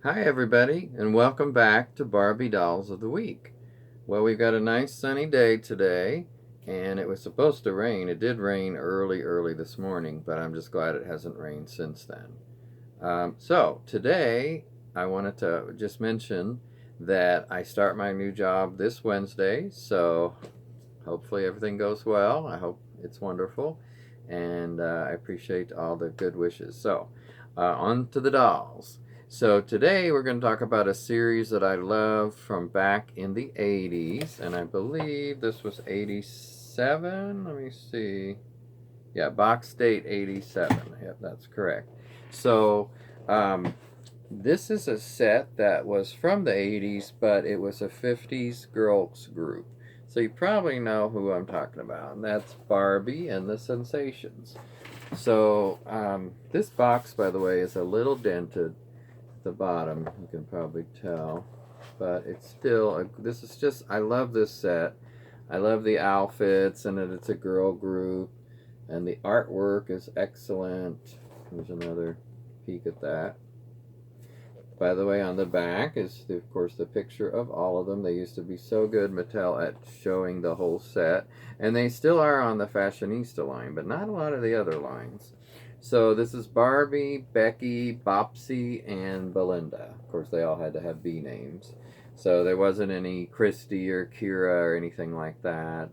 Hi, everybody, and welcome back to Barbie Dolls of the Week. Well, we've got a nice sunny day today, and it was supposed to rain. It did rain early this morning, but I'm just glad it hasn't rained since then. So, today I wanted to just mention that I start my new job this Wednesday, so hopefully everything goes well. I hope it's wonderful, and I appreciate all the good wishes. So, on to the dolls. So, today we're going to talk about a series that I love from back in the 80s, and I believe this was 87. Let me see. Yeah, Box Date 87. Yep, that's correct. So, um, this is a set that was from the 80s, but it was a 50s girls group. So you probably know who I'm talking about, and that's Barbie and the Sensations. So this box, by the way, is a little dented at the bottom. You can probably tell, but it's still. This is just. I love this set. I love the outfits, and that it's a girl group, and the artwork is excellent. Here's another peek at that. By the way, on the back is, of course, the picture of all of them. They used to be so good, Mattel, at showing the whole set. And they still are on the Fashionista line, but not a lot of the other lines. So this is Barbie, Becky, Bopsy, and Belinda. Of course, they all had to have B names. So there wasn't any Christy or Kira or anything like that.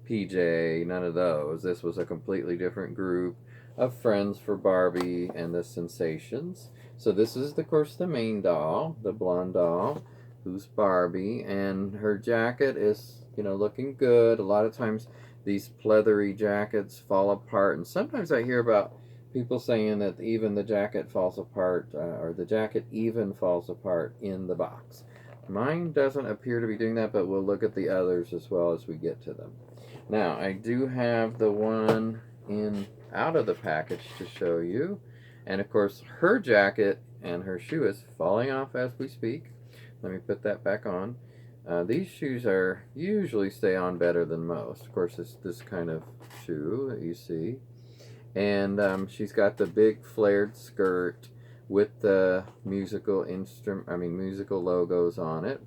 PJ, none of those. This was a completely different group of friends for Barbie and the Sensations. So this is, of course, the main doll, the blonde doll, who's Barbie, and her jacket is, looking good. A lot of times these pleathery jackets fall apart, and sometimes I hear about people saying that even the jacket falls apart, or the jacket even falls apart in the box. Mine doesn't appear to be doing that, but we'll look at the others as well as we get to them. Now, I do have the one in out of the package to show you. And of course, her jacket and her shoe is falling off as we speak. Let me put that back on. These shoes are usually stay on better than most. Of course, it's this kind of shoe that you see. And she's got the big flared skirt with the musical logos on it.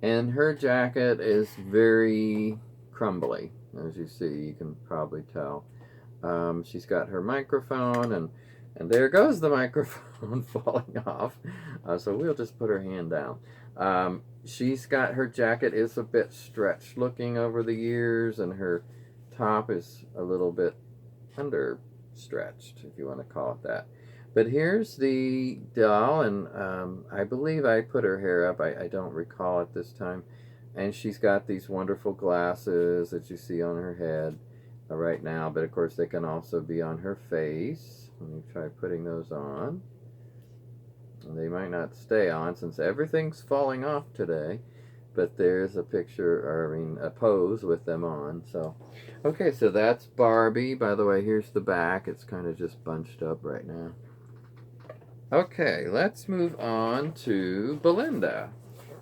And her jacket is very crumbly, as you see. You can probably tell. She's got her microphone, and there goes the microphone falling off. So we'll just put her hand down. She's got her jacket is a bit stretched looking over the years, and her top is a little bit under stretched, if you want to call it that. But here's the doll, and I believe I put her hair up. I don't recall it this time. And she's got these wonderful glasses that you see on her head right now, but of course they can also be on her face. Let me try putting those on. They might not stay on since everything's falling off today, but there's a picture, or a pose with them on. So, okay, so that's Barbie. By the way, here's the back. It's kind of just bunched up right now. Okay, let's move on to Belinda.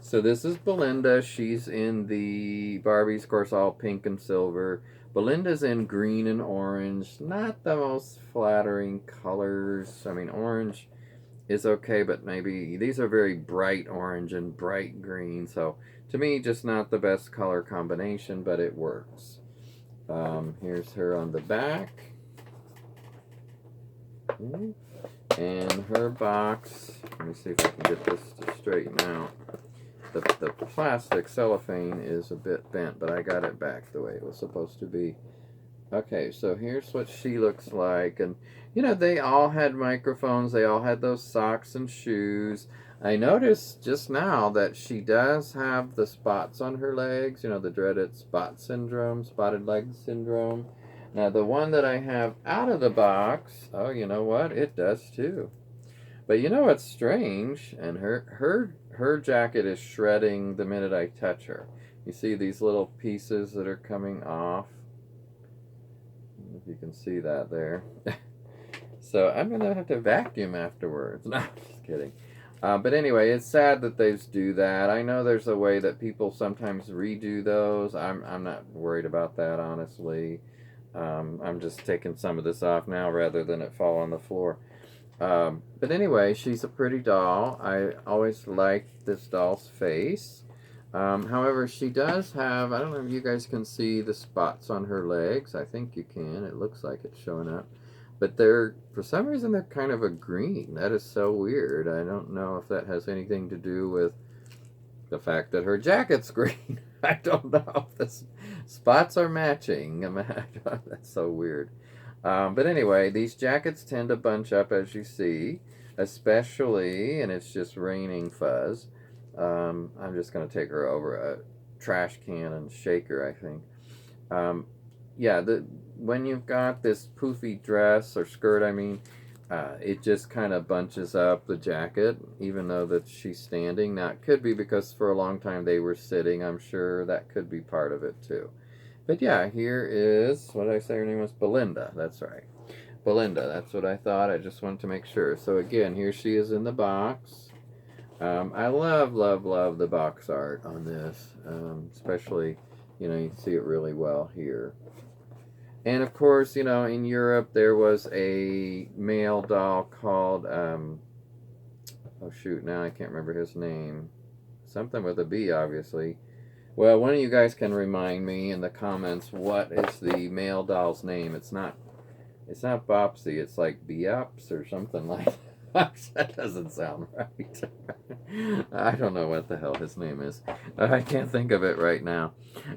So this is Belinda. She's in the Barbie's, of course, all pink and silver. Belinda's in green and orange. Not the most flattering colors. Orange is okay, but maybe these are very bright orange and bright green. So to me, just not the best color combination, but it works. Here's her on the back. Okay. And her box. Let me see if I can get this to straighten out. The plastic cellophane is a bit bent, but I got it back the way it was supposed to be. Okay, so here's what she looks like. And, they all had microphones. They all had those socks and shoes. I noticed just now that she does have the spots on her legs, the dreaded spotted leg syndrome. Now, the one that I have out of the box, oh, you know what? It does too. But you know what's strange? And her jacket is shredding the minute I touch her. You see these little pieces that are coming off? I don't know if you can see that there. So I'm going to have to vacuum afterwards. No, just kidding. But anyway, it's sad that they do that. I know there's a way that people sometimes redo those. I'm not worried about that, honestly. I'm just taking some of this off now rather than it fall on the floor. But anyway, she's a pretty doll. I always liked this doll's face. However, she does have, I don't know if you guys can see the spots on her legs. I think you can. It looks like it's showing up. But they're, for some reason, they're kind of a green. That is so weird. I don't know if that has anything to do with the fact that her jacket's green. I don't know if the spots are matching. That's so weird. But anyway, these jackets tend to bunch up, as you see, especially, and it's just raining fuzz. I'm just going to take her over a trash can and shake her, I think. Yeah, when you've got this poofy dress or skirt, I mean, it just kind of bunches up the jacket, even though that she's standing. Now, it could be because for a long time they were sitting. I'm sure that could be part of it, too. But yeah, here is, what did I say her name was? Belinda, that's right. Belinda, that's what I thought. I just wanted to make sure. So again, here she is in the box. I love, love, love the box art on this. Especially, you see it really well here. And of course, in Europe there was a male doll called, oh shoot, now I can't remember his name. Something with a B, obviously. Well, one of you guys can remind me in the comments what is the male doll's name. It's not Bopsy, it's like Beops or something like that. That doesn't sound right. I don't know what the hell his name is. I can't think of it right now.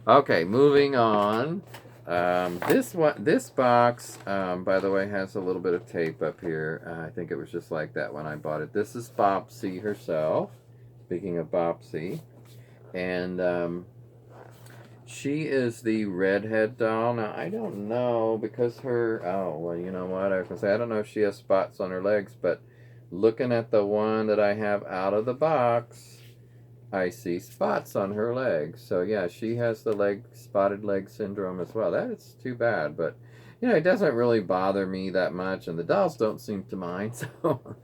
Okay, moving on. This box, by the way, has a little bit of tape up here. I think it was just like that when I bought it. This is Bopsy herself. Speaking of Bopsy. And she is the redhead doll. Now, I don't know because oh, well, you know what? I was going to say, I don't know if she has spots on her legs, but looking at the one that I have out of the box, I see spots on her legs. So, yeah, she has the spotted leg syndrome as well. That is too bad, but, it doesn't really bother me that much, and the dolls don't seem to mind, so...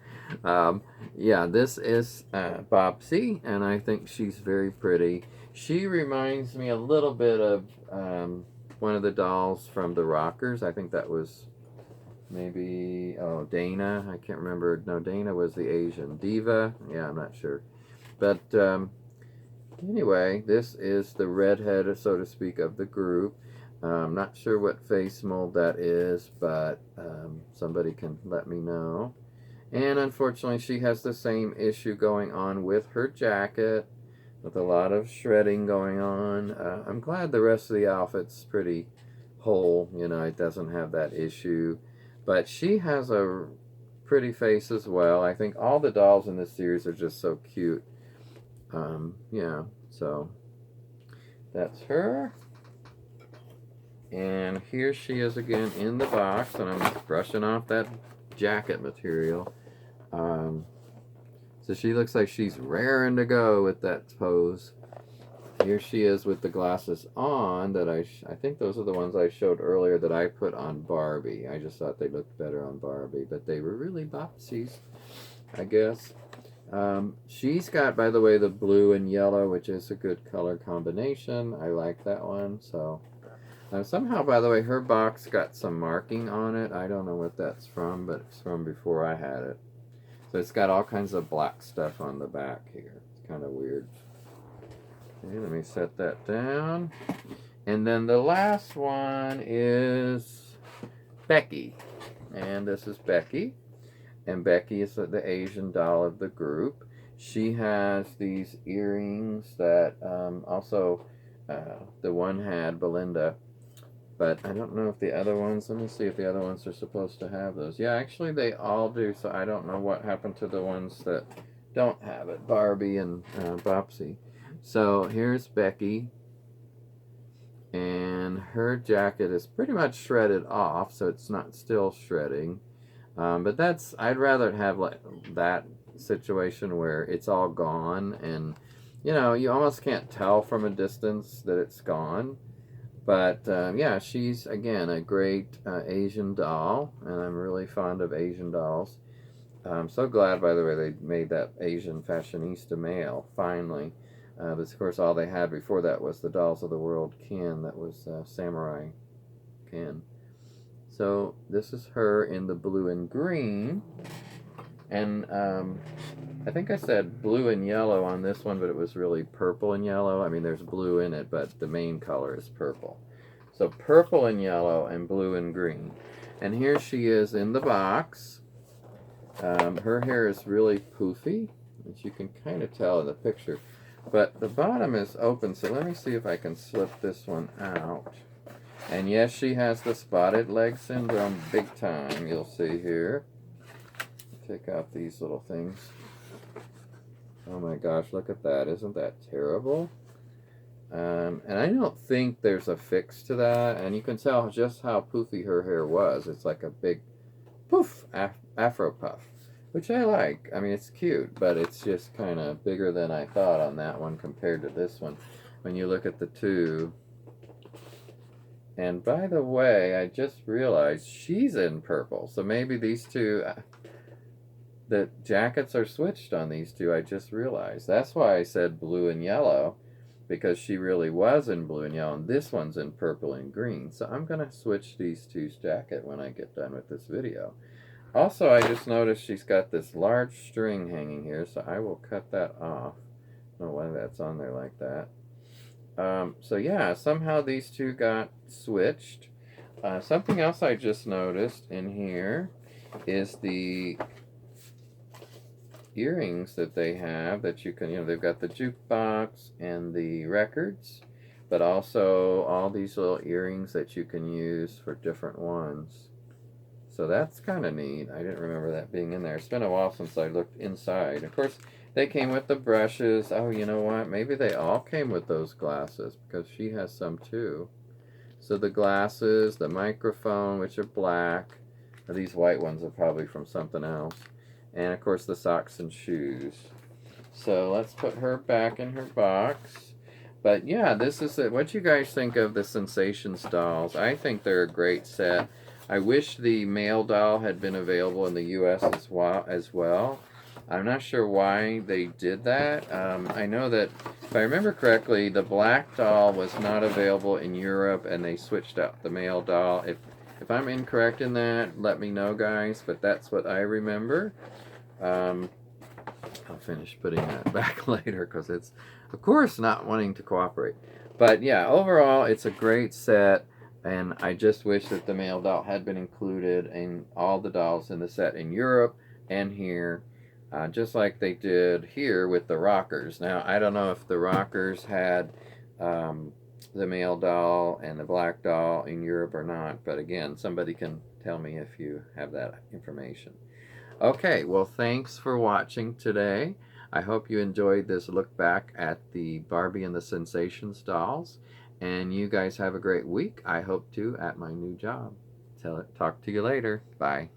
Yeah, this is Bopsy, and I think she's very pretty. She reminds me a little bit of one of the dolls from the Rockers. I think that was maybe, Dana. I can't remember. No, Dana was the Asian. Diva? Yeah, I'm not sure. But anyway, this is the redhead, so to speak, of the group. I'm not sure what face mold that is, but somebody can let me know. And unfortunately, she has the same issue going on with her jacket, with a lot of shredding going on. I'm glad the rest of the outfit's pretty whole, it doesn't have that issue. But she has a pretty face as well. I think all the dolls in this series are just so cute. Yeah, so that's her. And here she is again in the box, and I'm brushing off that jacket material. So she looks like she's raring to go with that pose. Here she is with the glasses on that I think those are the ones I showed earlier that I put on Barbie. I just thought they looked better on Barbie, but they were really Bopsies, I guess. She's got, by the way, the blue and yellow, which is a good color combination. I like that one. So somehow, by the way, her box got some marking on it. I don't know what that's from, but it's from before I had it. So it's got all kinds of black stuff on the back here. It's kind of weird. Okay, let me set that down. And then the last one is Becky. And this is Becky. And Becky is the Asian doll of the group. She has these earrings that also the one had, Belinda. But I don't know if the other ones, let me see if the other ones are supposed to have those. Yeah, actually they all do, so I don't know what happened to the ones that don't have it, Barbie and Bopsy. So here's Becky, and her jacket is pretty much shredded off, so it's not still shredding. But I'd rather have like that situation where it's all gone, and you almost can't tell from a distance that it's gone. But yeah, she's again a great Asian doll, and I'm really fond of Asian dolls. I'm so glad, by the way, they made that Asian fashionista male finally. But of course, all they had before that was the Dolls of the World Ken, that was Samurai Ken. So this is her in the blue and green. And I think I said blue and yellow on this one, but it was really purple and yellow. I mean, there's blue in it, but the main color is purple. So purple and yellow and blue and green. And here she is in the box. Her hair is really poofy, as you can kind of tell in the picture. But the bottom is open, so let me see if I can slip this one out. And yes, she has the spotted leg syndrome big time, you'll see here. Take out these little things. Oh my gosh, look at that. Isn't that terrible? And I don't think there's a fix to that. And you can tell just how poofy her hair was. It's like a big poof, afro puff, which I like. I mean, it's cute, but it's just kind of bigger than I thought on that one compared to this one. When you look at the two. And by the way, I just realized she's in purple. So maybe these two, the jackets are switched on these two. I just realized. That's why I said blue and yellow, because she really was in blue and yellow, and this one's in purple and green. So I'm going to switch these two's jacket when I get done with this video. Also, I just noticed she's got this large string hanging here, so I will cut that off. I don't know why that's on there like that. So yeah, somehow these two got switched. Something else I just noticed in here is the earrings that they have that you can, they've got the jukebox and the records, but also all these little earrings that you can use for different ones. So that's kind of neat. I didn't remember that being in there. It's been a while since I looked inside. Of course, they came with the brushes. Oh, you know what? Maybe they all came with those glasses because she has some too. So the glasses, the microphone, which are black. These white ones are probably from something else. And of course the socks and shoes. So let's put her back in her box. But yeah, this is it. What you guys think of the Sensations dolls? I think they're a great set. I wish the male doll had been available in the US as well. I'm not sure why they did that. I know that, if I remember correctly, the black doll was not available in Europe, and they switched out the male doll. If I'm incorrect in that, let me know, guys, but that's what I remember. I'll finish putting that back later because it's, of course, not wanting to cooperate. But yeah, overall, it's a great set, and I just wish that the male doll had been included in all the dolls in the set in Europe and here. Just like they did here with the rockers. Now, I don't know if the rockers had the male doll and the black doll in Europe or not, but again, somebody can tell me if you have that information. Okay, well, thanks for watching today. I hope you enjoyed this look back at the Barbie and the Sensations dolls, and you guys have a great week. I hope to at my new job. Talk to you later. Bye.